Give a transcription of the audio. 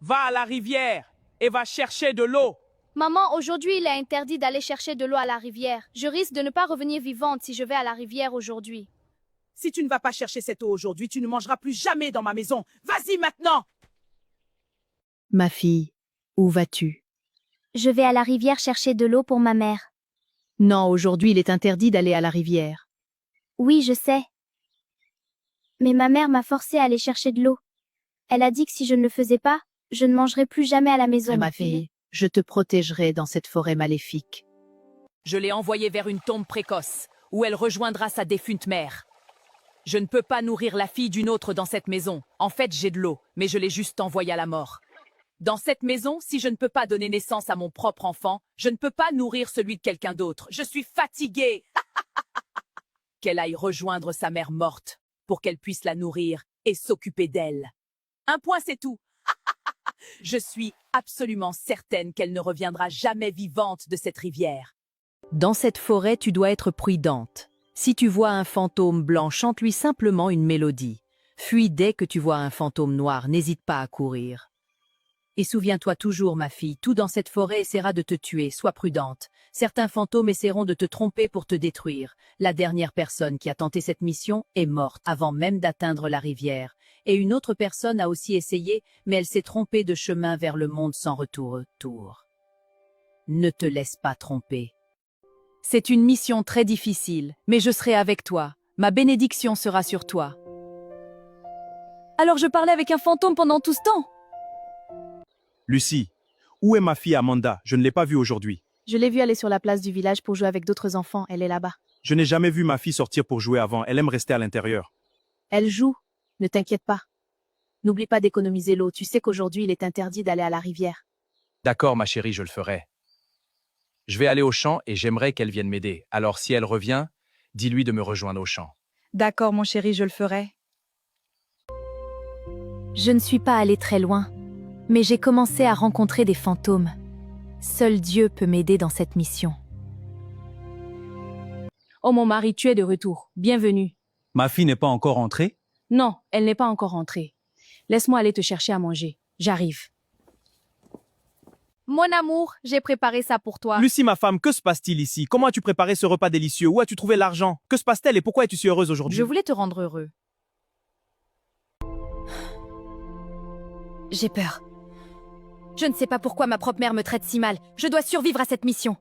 Va à la rivière et va chercher de l'eau. Maman, aujourd'hui, il est interdit d'aller chercher de l'eau à la rivière. Je risque de ne pas revenir vivante si je vais à la rivière aujourd'hui. Si tu ne vas pas chercher cette eau aujourd'hui, tu ne mangeras plus jamais dans ma maison. Vas-y maintenant! Ma fille, où vas-tu? Je vais à la rivière chercher de l'eau pour ma mère. Non, aujourd'hui il est interdit d'aller à la rivière. Oui, je sais. Mais ma mère m'a forcé à aller chercher de l'eau. Elle a dit que si je ne le faisais pas, je ne mangerais plus jamais à la maison. Ma fille, je te protégerai dans cette forêt maléfique. Je l'ai envoyée vers une tombe précoce, où elle rejoindra sa défunte mère. Je ne peux pas nourrir la fille d'une autre dans cette maison. En fait, j'ai de l'eau, mais je l'ai juste envoyée à la mort. Dans cette maison, si je ne peux pas donner naissance à mon propre enfant, je ne peux pas nourrir celui de quelqu'un d'autre. Je suis fatiguée. Qu'elle aille rejoindre sa mère morte, pour qu'elle puisse la nourrir et s'occuper d'elle. Un point, c'est tout. Je suis absolument certaine qu'elle ne reviendra jamais vivante de cette rivière. Dans cette forêt, tu dois être prudente. Si tu vois un fantôme blanc, chante-lui simplement une mélodie. Fuis dès que tu vois un fantôme noir, n'hésite pas à courir. Et souviens-toi toujours, ma fille, tout dans cette forêt essaiera de te tuer, sois prudente. Certains fantômes essaieront de te tromper pour te détruire. La dernière personne qui a tenté cette mission est morte avant même d'atteindre la rivière. Et une autre personne a aussi essayé, mais elle s'est trompée de chemin vers le monde sans retour. Ne te laisse pas tromper. C'est une mission très difficile, mais je serai avec toi. Ma bénédiction sera sur toi. Alors je parlais avec un fantôme pendant tout ce temps? Lucie, où est ma fille Amanda? Je ne l'ai pas vue aujourd'hui. Je l'ai vue aller sur la place du village pour jouer avec d'autres enfants, elle est là-bas. Je n'ai jamais vu ma fille sortir pour jouer avant, elle aime rester à l'intérieur. Elle joue, ne t'inquiète pas. N'oublie pas d'économiser l'eau, tu sais qu'aujourd'hui il est interdit d'aller à la rivière. D'accord, ma chérie, je le ferai. Je vais aller au champ et j'aimerais qu'elle vienne m'aider. Alors si elle revient, dis-lui de me rejoindre au champ. D'accord, mon chéri, je le ferai. Je ne suis pas allée très loin, mais j'ai commencé à rencontrer des fantômes. Seul Dieu peut m'aider dans cette mission. Oh mon mari, tu es de retour. Bienvenue. Ma fille n'est pas encore entrée? Non, elle n'est pas encore rentrée. Laisse-moi aller te chercher à manger. J'arrive. Mon amour, j'ai préparé ça pour toi. Lucie, ma femme, que se passe-t-il ici? Comment as-tu préparé ce repas délicieux? Où as-tu trouvé l'argent? Que se passe-t-il et pourquoi es-tu si heureuse aujourd'hui? Je voulais te rendre heureux. J'ai peur. Je ne sais pas pourquoi ma propre mère me traite si mal. Je dois survivre à cette mission.